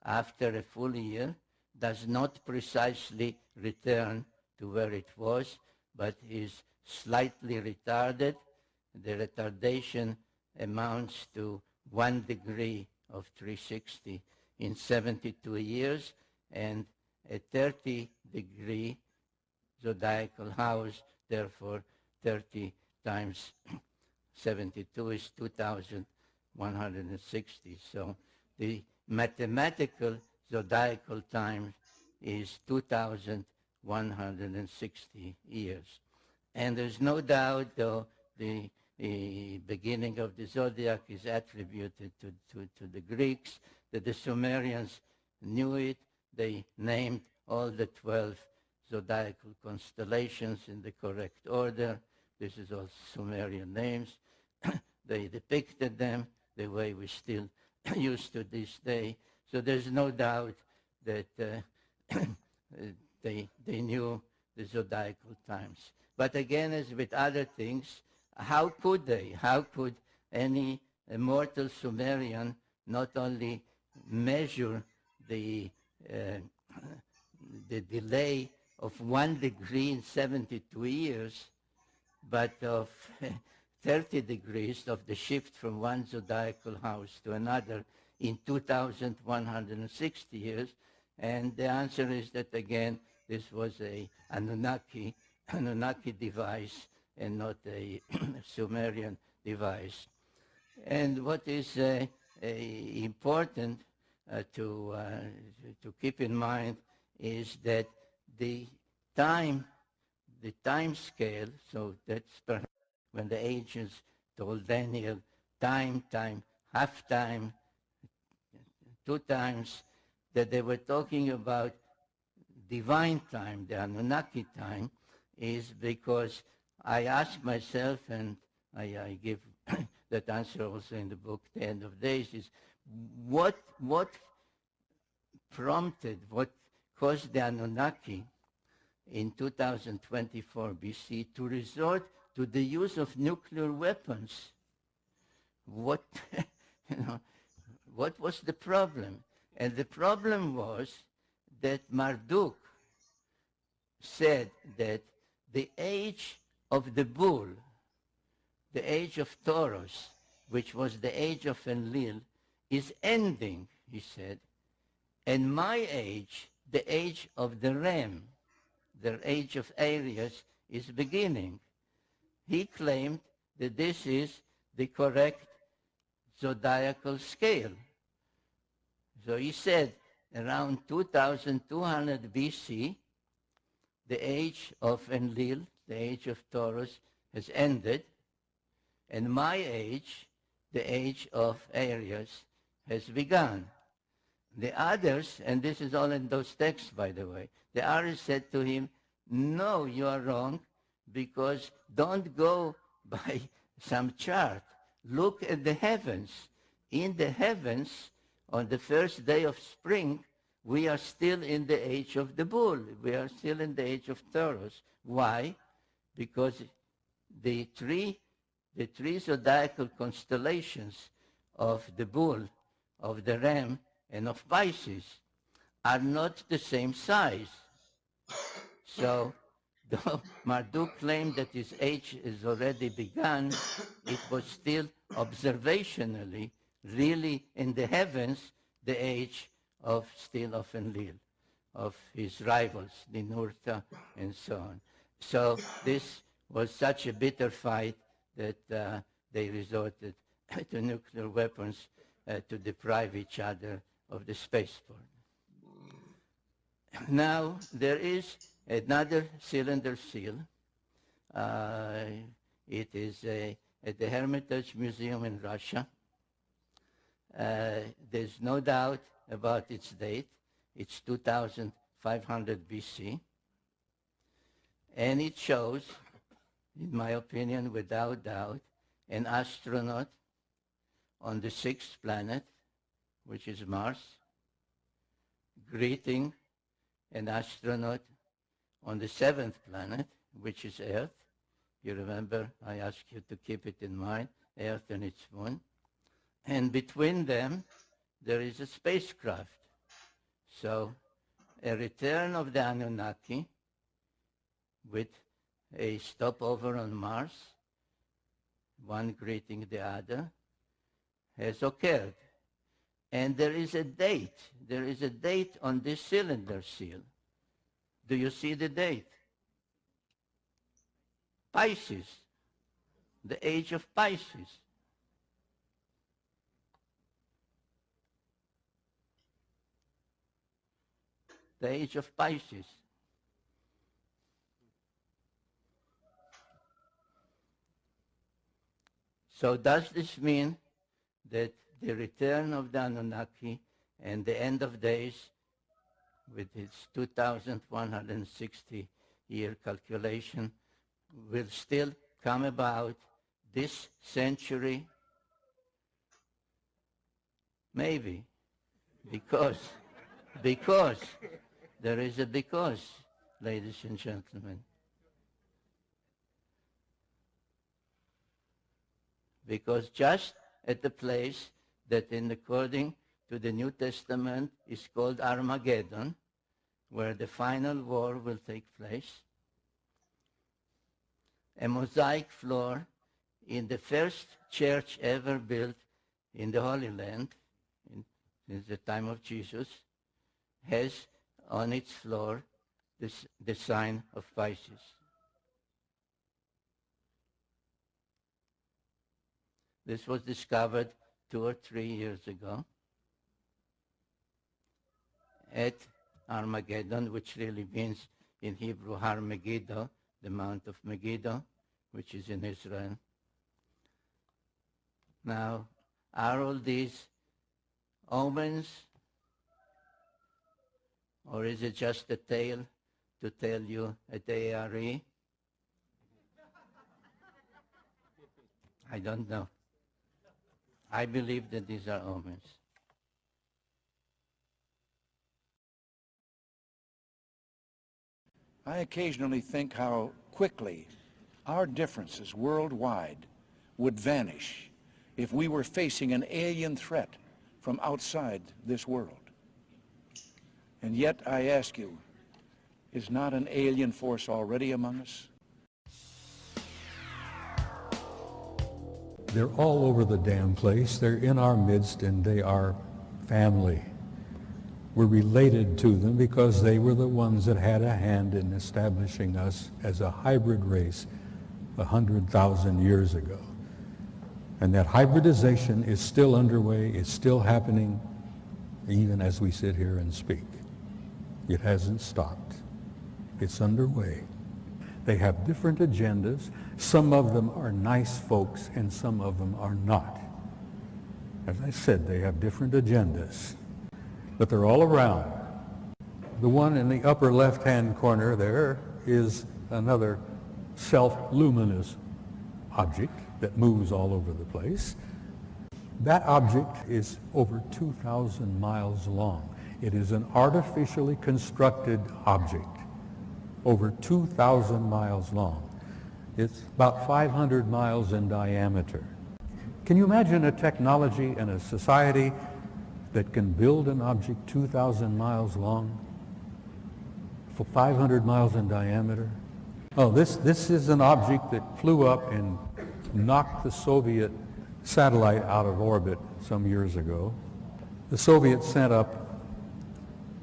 after a full year, does not precisely return to where it was, but is slightly retarded. The retardation amounts to 1 degree of 360 in 72 years, and a 30-degree zodiacal house, therefore 30 times 72 is 2160. So the mathematical zodiacal time is 2160 years. And there's no doubt, though, the beginning of the zodiac is attributed to the Greeks, that the Sumerians knew it. They named all the 12 zodiacal constellations in the correct order. This is all Sumerian names. They depicted them the way we still use to this day. So there's no doubt that they knew the zodiacal times. But again, as with other things, how could they? How could any immortal Sumerian not only measure the delay of 1 degree in 72 years, but of 30 degrees of the shift from one zodiacal house to another in 2160 years? And the answer is that, again, this was a Anunnaki device and not a Sumerian device. And what is important to keep in mind is that the time scale, so that's perhaps when the ancients told Daniel, time, half time, 2 times, that they were talking about divine time, the Anunnaki time, is because I ask myself, and I give that answer also in the book, The End of Days, is what prompted, what caused the Anunnaki in 2024 BC to resort to the use of nuclear weapons? What, what was the problem? And the problem was that Marduk said that the age of the bull, the age of Taurus, which was the age of Enlil, is ending, he said, and my age, the age of the ram, the age of Aries, is beginning. He claimed that this is the correct zodiacal scale. So he said around 2200 BC, the age of Enlil, the age of Taurus, has ended, and my age, the age of Aries, has begun. The others, and this is all in those texts, by the way, the others said to him, no, you are wrong, because don't go by some chart. Look at the heavens. In the heavens, on the first day of spring, we are still in the age of the bull. We are still in the age of Taurus. Why? Because the three zodiacal constellations of the bull, of the ram, and of Pisces are not the same size. So, though Marduk claimed that his age has already begun, it was still observationally, really in the heavens, the age of Enlil, of his rivals, Ninurta, and so on. So this was such a bitter fight that they resorted to nuclear weapons to deprive each other of the spaceport. Now, there is another cylinder seal. It is at the Hermitage Museum in Russia. There's no doubt about its date. It's 2500 BC. And it shows, in my opinion, without doubt, an astronaut on the sixth planet, which is Mars, greeting an astronaut on the seventh planet, which is Earth. You remember I asked you to keep it in mind, Earth and its moon. And between them, there is a spacecraft. So a return of the Anunnaki with a stopover on Mars, one greeting the other, has occurred. And there is a date. There is a date on this cylinder seal. Do you see the date? Pisces, the age of Pisces. The age of Pisces. So does this mean that the return of the Anunnaki and the end of days with its 2,160-year calculation will still come about this century? Maybe. Because there is a because, ladies and gentlemen. Because just at the place that, according to the New Testament, is called Armageddon, where the final war will take place, a mosaic floor in the first church ever built in the Holy Land, since the time of Jesus, has on its floor the sign of Pisces. This was discovered 2 or 3 years ago at Armageddon, which really means in Hebrew Har Megiddo, the Mount of Megiddo, which is in Israel. Now, are all these omens, or is it just a tale to tell you at the ARE I don't know. I believe that these are omens. I occasionally think how quickly our differences worldwide would vanish if we were facing an alien threat from outside this world. And yet I ask you, is not an alien force already among us? They're all over the damn place. They're in our midst and they are family. We're related to them because they were the ones that had a hand in establishing us as a hybrid race 100,000 years ago. And that hybridization is still underway, it's still happening even as we sit here and speak. It hasn't stopped. It's underway. They have different agendas. Some of them are nice folks and some of them are not. As I said, they have different agendas, but they're all around. The one in the upper left-hand corner there is another self-luminous object that moves all over the place. That object is over 2,000 miles long. It is an artificially constructed object, over 2,000 miles long. It's about 500 miles in diameter. Can you imagine a technology and a society that can build an object 2,000 miles long for 500 miles in diameter? Oh, this is an object that flew up and knocked the Soviet satellite out of orbit some years ago. The Soviets sent up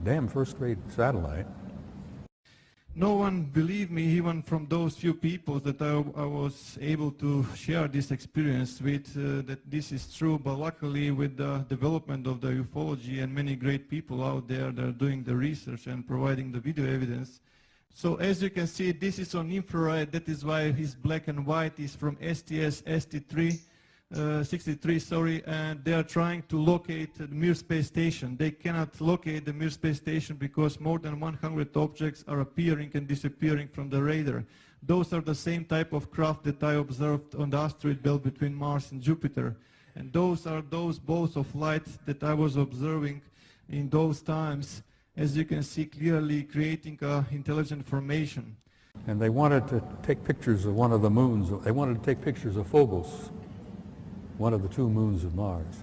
a damn first-rate satellite. No one believed me, even from those few people that I was able to share this experience with, that this is true. But luckily, with the development of the ufology and many great people out there that are doing the research and providing the video evidence. So as you can see, this is on infrared. That is why his black and white is from STS-63. 63, sorry, and they are trying to locate the Mir space station. They cannot locate the Mir space station because more than 100 objects are appearing and disappearing from the radar. Those are the same type of craft that I observed on the asteroid belt between Mars and Jupiter. And those are those balls of light that I was observing in those times, as you can see clearly, creating intelligent formation. And they wanted to take pictures of one of the moons. They wanted to take pictures of Phobos, one of the two moons of Mars.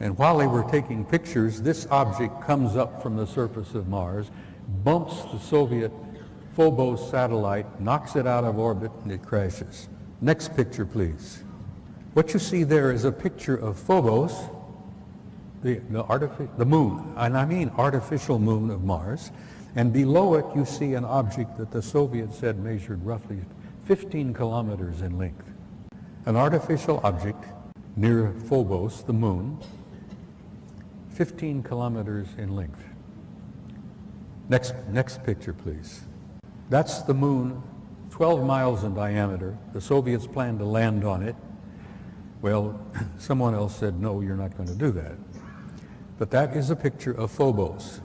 And while they were taking pictures, this object comes up from the surface of Mars, bumps the Soviet Phobos satellite, knocks it out of orbit, and it crashes. Next picture, please. What you see there is a picture of Phobos, the moon, and I mean artificial moon of Mars, and below it you see an object that the Soviets said measured roughly 15 kilometers in length. An artificial object near Phobos, the moon, 15 kilometers in length. Next picture, please. That's the moon, 12 miles in diameter. The Soviets planned to land on it. Well, someone else said, no, you're not going to do that. But that is a picture of Phobos,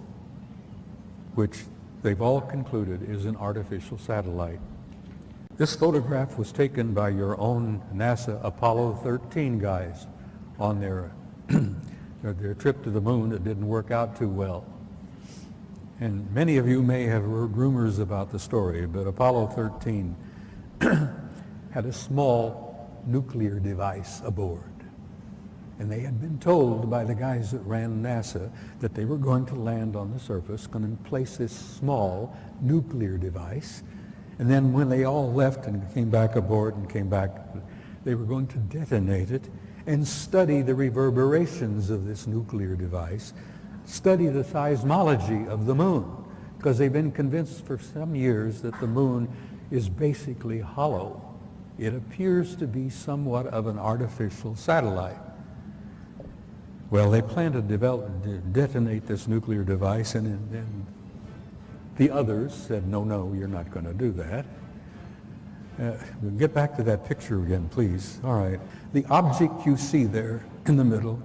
which they've all concluded is an artificial satellite. This photograph was taken by your own NASA Apollo 13 guys on their trip to the moon that didn't work out too well. And many of you may have heard rumors about the story, but Apollo 13 had a small nuclear device aboard. And they had been told by the guys that ran NASA that they were going to land on the surface, going to place this small nuclear device. And then when they all left and came back aboard and came back, they were going to detonate it and study the reverberations of this nuclear device, study the seismology of the moon, because they've been convinced for some years that the moon is basically hollow. It appears to be somewhat of an artificial satellite. Well, they plan to detonate this nuclear device, and the others said, no, you're not going to do that. We'll get back to that picture again, please. All right. The object you see there in the middle,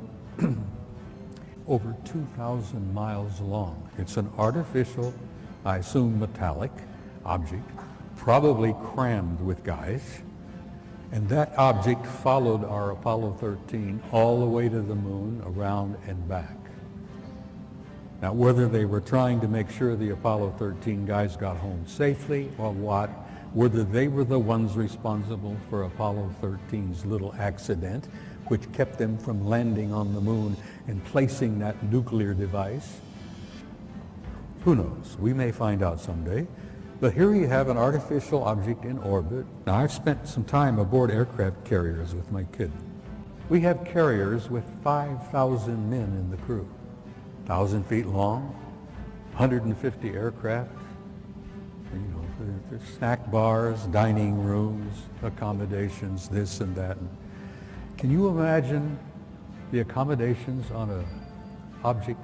over 2,000 miles long. It's an artificial, I assume metallic, object, probably crammed with guys. And that object followed our Apollo 13 all the way to the moon, around and back. Now, whether they were trying to make sure the Apollo 13 guys got home safely or what, whether they were the ones responsible for Apollo 13's little accident, which kept them from landing on the moon and placing that nuclear device, who knows? We may find out someday. But here you have an artificial object in orbit. Now, I've spent some time aboard aircraft carriers with my kid. We have carriers with 5,000 men in the crew. 1,000 feet long, 150 aircraft, you know, there's snack bars, dining rooms, accommodations, this and that. Can you imagine the accommodations on an object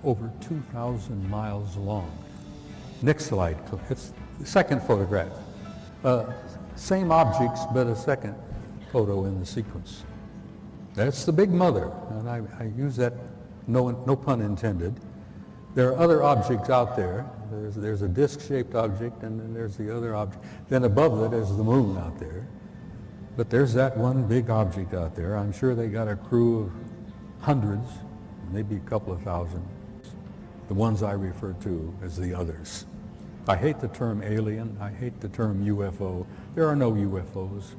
over 2,000 miles long? Next slide, it's the second photograph. Same objects, but a second photo in the sequence. That's the big mother, and I use that, no pun intended. There are other objects out there. There's a disc-shaped object, and then there's the other object. Then above it is the moon out there. But there's that one big object out there. I'm sure they got a crew of hundreds, maybe a couple of thousand. The ones I refer to as the others. I hate the term alien. I hate the term UFO. There are no UFOs.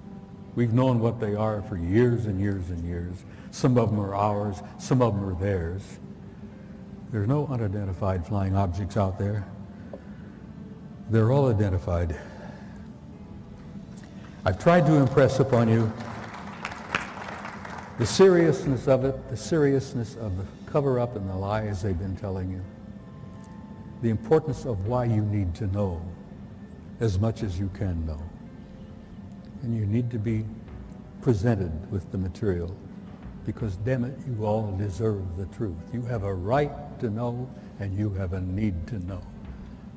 We've known what they are for years and years and years. Some of them are ours, some of them are theirs. There's no unidentified flying objects out there. They're all identified. I've tried to impress upon you the seriousness of it, the seriousness of the cover-up and the lies they've been telling you, the importance of why you need to know as much as you can know. And you need to be presented with the material because, damn it, you all deserve the truth. You have a right to know and you have a need to know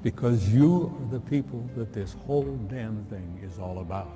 because you are the people that this whole damn thing is all about.